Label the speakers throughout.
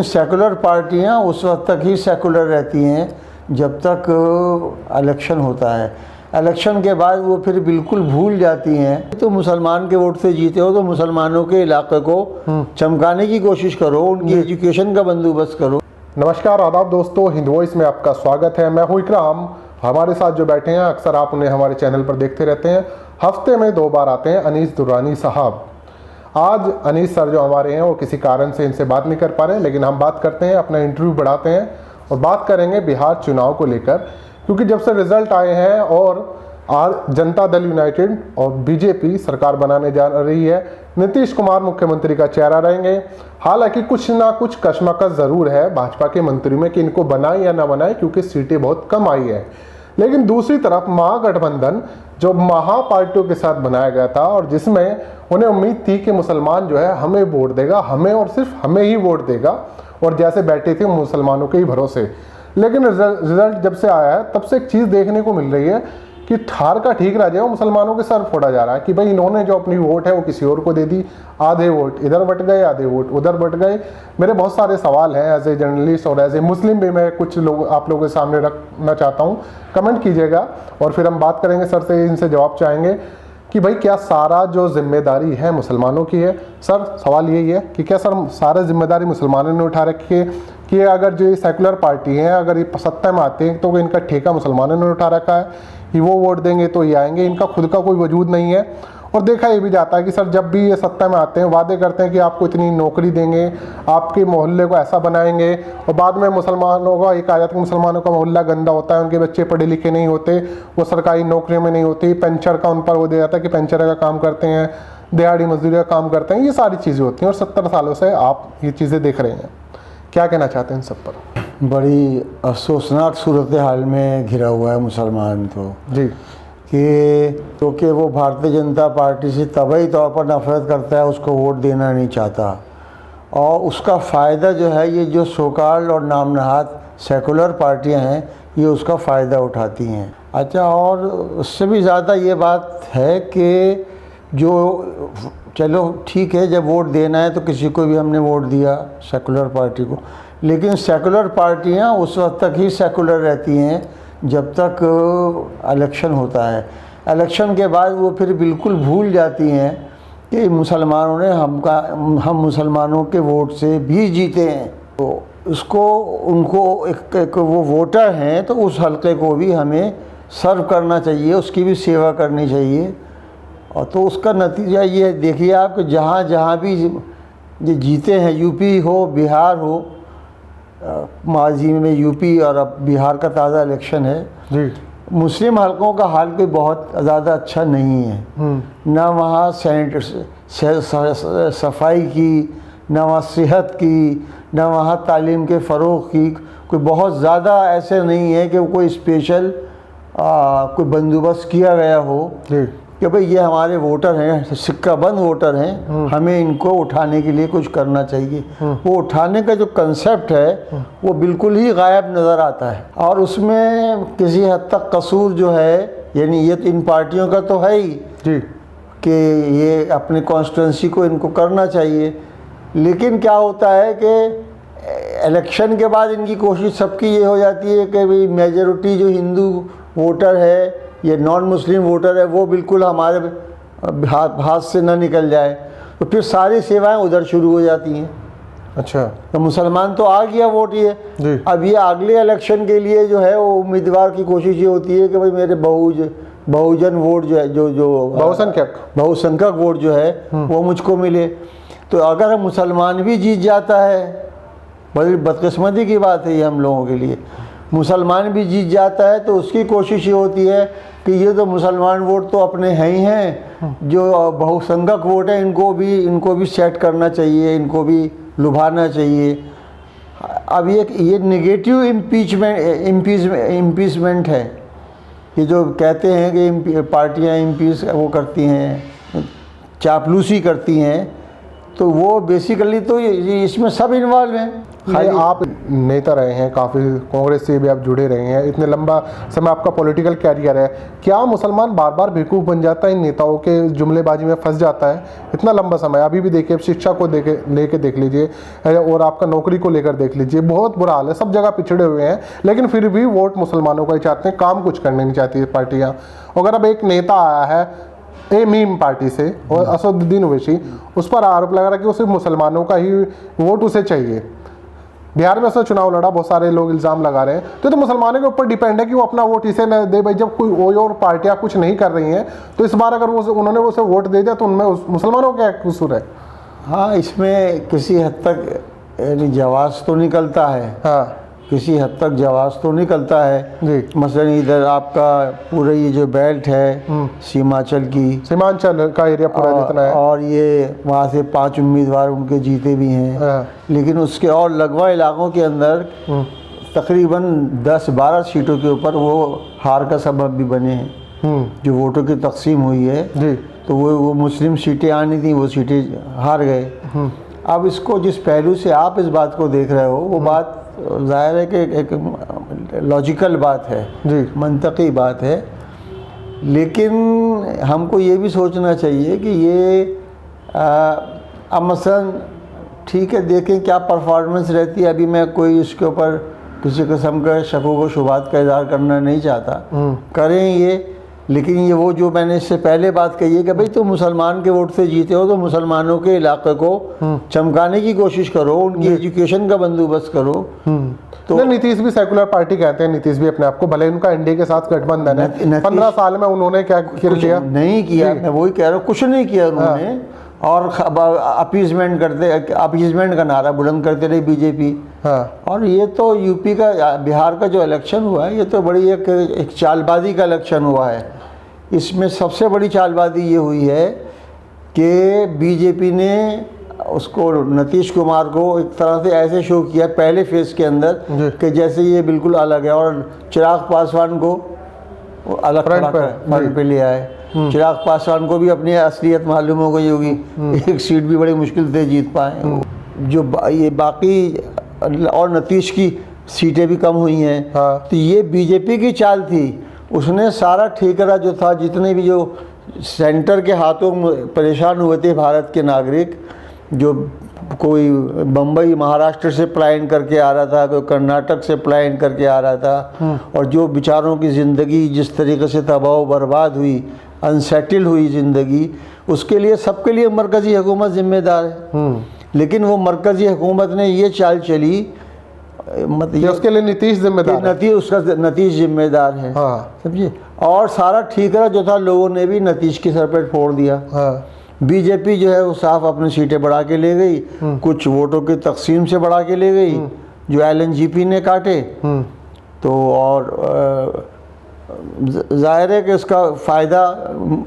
Speaker 1: Secular पार्टियां उस वक्त तक ही सेकुलर रहती हैं जब तक इलेक्शन होता है। इलेक्शन के बाद वो फिर बिल्कुल भूल जाती हैं। तो मुसलमान के वोट से जीते हो तो मुसलमानों के इलाके को चमकाने की कोशिश करो, उनकी एजुकेशन का बंदोबस्त करो।
Speaker 2: नमस्कार, आदाब दोस्तों, हिंद वॉइस में आपका स्वागत है। मैं हूं इकराम। हमारे साथ जो बैठे हैं अक्सर आप उन्हें हमारे चैनल पर देखते रहते हैं। हफ्ते में 2 बार आते हैं अनीस दुर्रानी साहब। आज अनीस सर जो हमारे हैं वो किसी कारण से इनसे बात नहीं कर पा रहे हैं, लेकिन हम बात करते हैं, अपना इंटरव्यू बढ़ाते हैं और बात करेंगे बिहार चुनाव को लेकर। क्योंकि जब से रिजल्ट आए हैं और आज जनता दल यूनाइटेड और बीजेपी सरकार बनाने जा रही है, नीतीश कुमार मुख्यमंत्री का चेहरा रहेंगे। हालांकि कुछ ना कुछ कशमकश जरूर है भाजपा के मंत्री में कि इनको बनाए या ना बनाए, क्योंकि सीटें बहुत कम आई है। लेकिन दूसरी तरफ महागठबंधन जो महापार्टियों के साथ बनाया गया था और जिसमें उन्हें उम्मीद थी कि मुसलमान जो है हमें वोट देगा, हमें और सिर्फ हमें ही वोट देगा, और जैसे बैठे थे मुसलमानों के ही भरोसे। लेकिन रिजल्ट जब से आया है तब से एक चीज़ देखने को मिल रही है कि ठार का ठीक राजा मुसलमानों के सर फोड़ा जा रहा है कि भाई इन्होंने जो अपनी वोट है वो किसी और को दे दी। आधे वोट इधर बट गए, आधे वोट उधर बट गए। मेरे बहुत सारे सवाल हैं एज ए जर्नलिस्ट और एज ए मुस्लिम भी, मैं कुछ लोग आप लोगों के सामने रखना चाहता हूँ। कमेंट कीजिएगा और फिर हम बात करेंगे सर से, इनसे जवाब चाहेंगे कि भाई क्या सारा जो जिम्मेदारी है मुसलमानों की है। सर सवाल यही है कि क्या सर सारा जिम्मेदारी मुसलमानों ने उठा रखी है कि अगर जो ये सेकुलर पार्टी है अगर ये सत्ता में आते हैं तो इनका ठेका मुसलमानों ने उठा रखा है कि वो वोट देंगे तो ये आएंगे, इनका खुद का कोई वजूद नहीं है। और देखा ये भी जाता है कि सर जब भी ये सत्ता में आते हैं वादे करते हैं कि आपको इतनी नौकरी देंगे, आपके मोहल्ले को ऐसा बनाएंगे, और बाद में मुसलमानों का एक आ जाता है कि मुसलमानों का मोहल्ला गंदा होता है, उनके बच्चे पढ़े लिखे नहीं होते, वो सरकारी नौकरियों में नहीं होती, पेंशर का उन पर वो दिया जाता है कि पेंशर का काम करते हैं, दिहाड़ी मजदूरी का काम करते हैं। ये सारी चीज़ें होती हैं और 70 सालों से आप ये चीज़ें देख रहे हैं। क्या कहना चाहते हैं इन सब पर?
Speaker 1: बड़ी अफसोसनाक सूरत हाल में घिरा हुआ है मुसलमान तो
Speaker 2: जी,
Speaker 1: कि क्योंकि वो भारतीय जनता पार्टी से तबई तौर पर नफरत करता है, उसको वोट देना नहीं चाहता, और उसका फ़ायदा जो है ये जो सोकाल और नामनहाद सेकुलर पार्टियां हैं ये उसका फ़ायदा उठाती हैं। अच्छा, और उससे भी ज़्यादा ये बात है कि जो चलो ठीक है, जब वोट देना है तो किसी को भी हमने वोट दिया सेकुलर पार्टी को, लेकिन सेकुलर पार्टियां उस वक्त तक ही सेकुलर रहती हैं जब तक इलेक्शन होता है। इलेक्शन के बाद वो फिर बिल्कुल भूल जाती हैं कि मुसलमानों ने हम मुसलमानों के वोट से भी जीते हैं, तो उसको उनको एक वो वोटर हैं तो उस हलके को भी हमें सर्व करना चाहिए, उसकी भी सेवा करनी चाहिए। और तो उसका नतीजा ये देखिए आप कि जहाँ जहाँ भी ये जीते हैं, यूपी हो बिहार हो, माजी में यूपी और अब बिहार का ताज़ा इलेक्शन है
Speaker 2: जी,
Speaker 1: मुस्लिम हलकों का हाल कोई बहुत ज़्यादा अच्छा नहीं है। ना वहाँ सफाई की, ना वहाँ सेहत की, ना वहाँ तालीम के फ़रोग़ की कोई बहुत ज़्यादा ऐसे नहीं है कि कोई स्पेशल कोई बंदोबस्त किया गया हो कि भाई ये हमारे वोटर हैं, सिक्का बंद वोटर हैं, हमें इनको उठाने के लिए कुछ करना चाहिए। वो उठाने का जो कंसेप्ट है वो बिल्कुल ही गायब नज़र आता है, और उसमें किसी हद तक कसूर जो है, यानी ये तो इन पार्टियों का तो है ही
Speaker 2: जी
Speaker 1: कि ये अपने कॉन्स्टिट्यूंसी को इनको करना चाहिए। लेकिन क्या होता है कि इलेक्शन के बाद इनकी कोशिश सबकी ये हो जाती है कि भाई मेजॉरिटी जो हिंदू वोटर है, ये नॉन मुस्लिम वोटर है, वो बिल्कुल हमारे हाथ से ना निकल जाए, तो फिर सारी सेवाएं उधर शुरू हो जाती हैं।
Speaker 2: अच्छा,
Speaker 1: तो मुसलमान तो आ गया वोट ये
Speaker 2: जी।
Speaker 1: अब ये अगले इलेक्शन के लिए जो है वो उम्मीदवार की कोशिश ये होती है कि भाई मेरे बहुजन वोट जो है, जो बहुसंख्यक वोट जो है वो मुझको मिले। तो अगर मुसलमान भी जीत जाता है, बड़ी बदकिस्मती की बात है ये हम लोगों के लिए, मुसलमान भी जीत जाता है तो उसकी कोशिश ये होती है कि ये तो मुसलमान वोट तो अपने हैं ही हैं, जो बहुसंख्यक वोट है इनको भी सेट करना चाहिए, इनको भी लुभाना चाहिए। अब ये नेगेटिव इम्पीचमेंट है, ये जो कहते हैं कि पार्टियां इम्पीच वो करती हैं, चापलूसी करती हैं, तो वो बेसिकली तो इसमें सब इन्वॉल्व हैं।
Speaker 2: ये आप नेता रहे हैं, काफ़ी कांग्रेस से भी आप जुड़े रहे हैं, इतने लंबा समय आपका पॉलिटिकल कैरियर है, क्या मुसलमान बार बार बेवकूफ़ बन जाता है, इन नेताओं के जुमलेबाजी में फंस जाता है इतना लंबा समय? अभी भी देखिए, शिक्षा को लेके देख लीजिए और आपका नौकरी को लेकर देख लीजिए, बहुत बुरा हाल है, सब जगह पिछड़े हुए हैं, लेकिन फिर भी वोट मुसलमानों का ही चाहते हैं, काम कुछ करने नहीं चाहती पार्टियाँ। अगर अब एक नेता आया है मीम पार्टी से और असदुद्दीन ओवैसी, उस पर आरोप लगा रहा है कि वो सिर्फ मुसलमानों का ही वोट उसे चाहिए। बिहार में उसने चुनाव लड़ा, बहुत सारे लोग इल्ज़ाम लगा रहे हैं, तो मुसलमानों के ऊपर डिपेंड है कि वो अपना वोट इसे न दे। भाई जब कोई और पार्टियां कुछ नहीं कर रही हैं तो इस बार अगर उन्होंने उसे वोट दे दिया तो उनमें मुसलमानों का क्या कसूर है?
Speaker 1: हाँ, इसमें किसी हद तक यानी जवाब तो निकलता है।
Speaker 2: हाँ,
Speaker 1: किसी हद तक जवाब तो निकलता है
Speaker 2: जी।
Speaker 1: मसलन इधर आपका पूरा ये जो बेल्ट है सीमांचल
Speaker 2: का एरिया पूरा जितना है,
Speaker 1: और ये वहाँ से 5 उम्मीदवार उनके जीते भी हैं।
Speaker 2: हाँ।
Speaker 1: लेकिन उसके और लगवा इलाकों के अंदर तकरीबन 10-12 सीटों के ऊपर वो हार का सबब भी बने हैं। जो वोटों की तकसीम हुई है
Speaker 2: जी,
Speaker 1: तो वो मुस्लिम सीटें आनी थी, वो सीटें हार गए। अब इसको जिस पहलू से आप इस बात को देख रहे हो वो बात ज़ाहिर है कि एक लॉजिकल बात है
Speaker 2: जी,
Speaker 1: मंतकी बात है, लेकिन हमको ये भी सोचना चाहिए कि ये अब मसलन ठीक है, देखें क्या परफॉर्मेंस रहती है। अभी मैं कोई इसके ऊपर किसी किस्म का शकों को शुबात का इज़हार करना नहीं चाहता, करें ये, लेकिन ये वो जो मैंने इससे पहले बात कही है कि भाई तुम मुसलमान के वोट से जीते हो तो मुसलमानों के इलाके को चमकाने की कोशिश करो, उनकी एजुकेशन का बंदोबस्त करो।
Speaker 2: तो नीतीश भी सेकुलर पार्टी कहते हैं, नीतीश भी अपने आप को, भले उनका एनडीए के साथ गठबंधन है, 15 साल में उन्होंने क्या किया?
Speaker 1: नहीं किया, मैं वही कह रहा हूँ, कुछ नहीं किया उन्होंने। और अपीजमेंट का नारा बुलंद करते रही बीजेपी। और ये तो यूपी का, बिहार का जो इलेक्शन हुआ है, ये तो बड़ी एक चालबाजी का इलेक्शन हुआ है। इसमें सबसे बड़ी चालबाजी ये हुई है कि बीजेपी ने उसको, नीतीश कुमार को एक तरह से ऐसे शो किया पहले फेज़ के अंदर कि जैसे ये बिल्कुल अलग है, और चिराग पासवान को अलग फ्रंट पे ले आए। चिराग पासवान को भी अपनी असलियत मालूम हो गई होगी, एक सीट भी बड़ी मुश्किल से जीत पाए। जो ये बाकी और नीतीश की सीटें भी कम हुई हैं। तो ये बीजेपी की चाल थी। उसने सारा ठेकेदार जो था, जितने भी जो सेंटर के हाथों परेशान हुए थे भारत के नागरिक, जो कोई बम्बई महाराष्ट्र से पलायन करके आ रहा था, कोई कर्नाटक से पलायन करके आ रहा था, और जो बेचारों की ज़िंदगी जिस तरीके से तबाह बर्बाद हुई, अनसेटल हुई ज़िंदगी, उसके लिए सबके लिए मरकज़ी हुकूमत ज़िम्मेदार है। लेकिन वो मरकज़ी हुकूमत ने ये चाल चली, मतलब
Speaker 2: उसके लिए नीतीश जिम्मेदार है,
Speaker 1: उसका नीतीश जिम्मेदार है। समझिए, और सारा ठीकरा जो था लोगों ने भी नीतीश के सर पर फोड़ दिया। बीजेपी जो है वो साफ अपनी सीटें बढ़ा के ले गई, कुछ वोटों की तकसीम से बढ़ा के ले गई जो LNGP ने काटे। तो और जाहिर है कि इसका फ़ायदा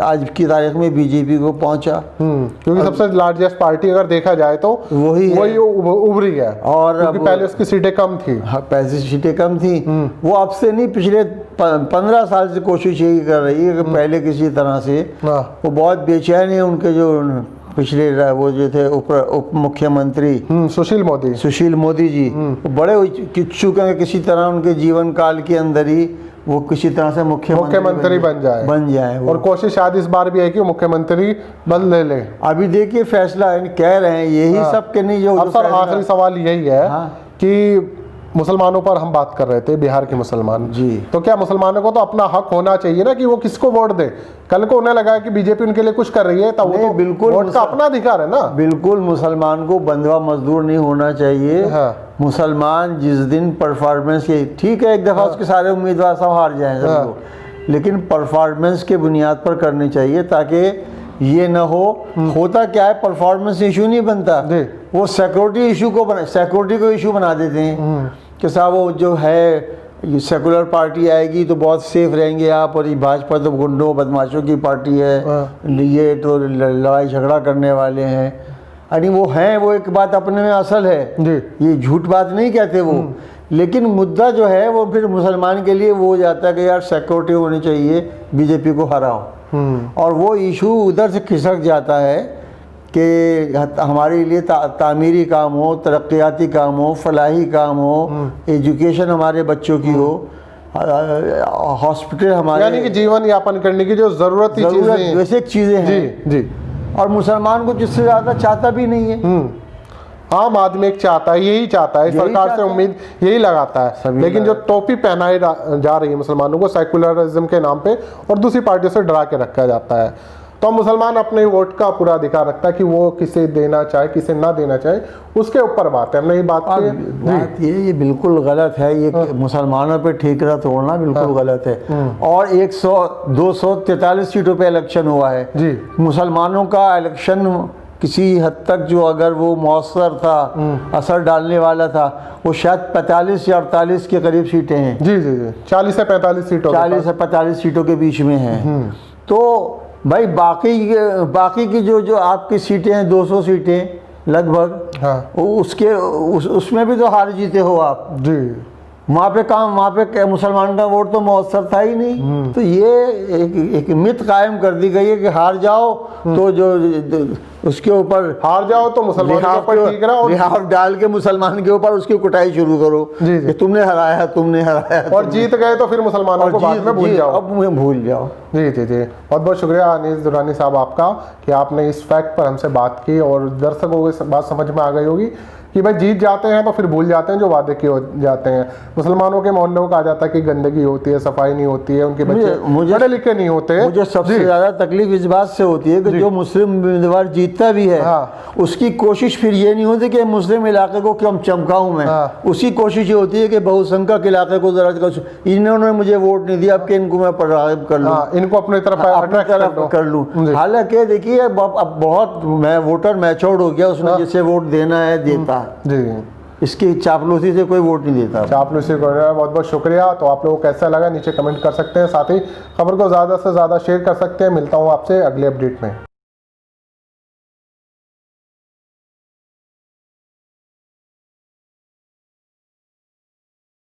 Speaker 1: आज की तारीख में बीजेपी को पहुंचा,
Speaker 2: क्योंकि सबसे लार्जेस्ट पार्टी अगर देखा जाए तो वही उभरी है। और पहले उसकी सीटें कम थी।
Speaker 1: हाँ, पहले सीटें कम थी। वो अब से नहीं, पिछले 15 साल से कोशिश यही कर रही है कि पहले किसी तरह से, वो बहुत बेचैन है। उनके जो पिछले वो जो थे उप मुख्यमंत्री सुशील मोदी जी, वो बड़े इच्छुक हैं किसी तरह उनके जीवन काल के अंदर ही वो किसी तरह से मुख्यमंत्री बन जाए।
Speaker 2: और कोशिश शायद इस बार भी है कि मुख्यमंत्री बदल ले।
Speaker 1: अभी देखिए फैसला कह रहे हैं यही सब के नहीं। जो
Speaker 2: आखिरी सवाल यही है कि मुसलमानों पर हम बात कर रहे थे, बिहार के मुसलमान
Speaker 1: जी,
Speaker 2: तो क्या मुसलमानों को तो अपना हक होना चाहिए ना कि वो किसको वोट दे? कल को उन्हें लगा कि बीजेपी उनके लिए कुछ कर रही है, तब वो तो
Speaker 1: बिल्कुल
Speaker 2: वोट का अपना अधिकार है ना।
Speaker 1: बिल्कुल, मुसलमान को बंधुआ मजदूर नहीं होना चाहिए। मुसलमान जिस दिन परफॉर्मेंस के, ठीक है एक दफ़ा उसके सारे उम्मीदवार सब हार जाएं, लेकिन परफॉर्मेंस के बुनियाद पर करनी चाहिए, ताकि ये ना हो। होता क्या है, परफॉर्मेंस इशू नहीं बनता, वो सिक्योरिटी को इशू बना देते हैं कि साहब वो जो है ये सेकुलर पार्टी आएगी तो बहुत सेफ रहेंगे आप, और ये भाजपा तो गुंडों बदमाशों की पार्टी है, ये तो लड़ाई झगड़ा करने वाले हैं। यानी वो हैं, वो एक बात अपने में असल है, ये झूठ बात नहीं कहते वो। लेकिन मुद्दा जो है वो फिर मुसलमान के लिए वो हो जाता है कि यार सिक्योरिटी होनी चाहिए, बीजेपी को हराओ। और वो इशू उधर से खिसक जाता है कि हमारे लिए तामीरी काम हो, तरक्याती काम हो, फलाही काम हो, एजुकेशन हमारे बच्चों की हो, हॉस्पिटल हमारे,
Speaker 2: यानी कि जीवन यापन करने की जो ज़रूरती चीज़ें हैं,
Speaker 1: बेसिक चीज़ें हैं।
Speaker 2: जी जी।
Speaker 1: और मुसलमान को जिससे ज़्यादा चाहता भी नहीं है।
Speaker 2: आम आदमी एक चाहता है, यही चाहता है, सरकार से उम्मीद यही लगाता है। लेकिन जो टोपी पहनाई जा रही है मुसलमानों को सेकुलरिज्म के नाम पे, और दूसरी पार्टियों से डरा के रखा जाता है, तो मुसलमान अपने वोट का पूरा अधिकार रखता है कि वो किसे देना चाहे किसे ना देना चाहे, उसके ऊपर बात है। हमने ये बात
Speaker 1: ये बिल्कुल गलत है। ये मुसलमानों पे ठीकरा तोड़ना बिल्कुल गलत है। और 243 सीटों पे इलेक्शन हुआ है
Speaker 2: जी।
Speaker 1: मुसलमानों का इलेक्शन किसी हद तक जो अगर वो मौसर था, असर डालने वाला था, वो शायद 45 या 48 के करीब सीटें हैं।
Speaker 2: जी जी जी, 40 से 45 सीटों
Speaker 1: 40 से 45 सीटों के बीच में हैं। तो भाई बाकी की जो आपकी सीटें हैं, 200 सीटें लगभग,
Speaker 2: हाँ
Speaker 1: उसमें भी तो हार जीते हो आप
Speaker 2: जी।
Speaker 1: वहाँ पे मुसलमान का वोट तो मौसर था ही नहीं। तो ये एक मिथ कायम कर दी गई है कि हार जाओ तो जो उसके ऊपर
Speaker 2: हार जाओ तो मुसलमान के ऊपर ठीक रहा, और
Speaker 1: लिहाफ डाल के मुसलमान के ऊपर उसकी कुटाई शुरू करो
Speaker 2: जी जी।
Speaker 1: कि तुमने हराया
Speaker 2: और जीत गए तो फिर मुसलमानों को बाद में भूल जाओ।
Speaker 1: अब मुझे भूल जाओ।
Speaker 2: जी जी जी, बहुत बहुत शुक्रिया अनीस दुरानी साहब आपका कि आपने इस फैक्ट पर हमसे बात की, और दर्शकों को बात समझ में आ गई होगी कि भाई जीत जाते हैं तो फिर भूल जाते हैं जो वादे किए हो जाते हैं। मुसलमानों के मोहल्लों को कहा जाता है कि गंदगी होती है, सफाई नहीं होती है, उनके बच्चे पढ़े लिखे नहीं होते।
Speaker 1: मुझे सबसे ज़्यादा तकलीफ इस बात से होती है कि जो मुस्लिम उम्मीदवार जीतता भी है, उसकी कोशिश फिर ये नहीं होती कि मुस्लिम इलाके को कम चमकाऊं मैं। उसकी कोशिश ये होती है कि बहुसंख्यक इलाके को जरा, इन्होंने मुझे वोट नहीं दिया, अब के इनको मैं प्रभावित कर लूँ,
Speaker 2: इनको अपनी तरफ
Speaker 1: कर लूँ। हालांकि देखिए अब बहुत वोटर मैच्योर्ड हो गया, उसने जिसे वोट देना है देता
Speaker 2: जी।
Speaker 1: इसकी चापलूसी से कोई वोट नहीं देता।
Speaker 2: चापलूसी कर रहा है। बहुत बहुत शुक्रिया। तो आप लोगों को कैसा लगा नीचे कमेंट कर सकते हैं, साथ ही खबर को ज़्यादा से ज़्यादा शेयर कर सकते हैं। मिलता हूँ आपसे अगले अपडेट में।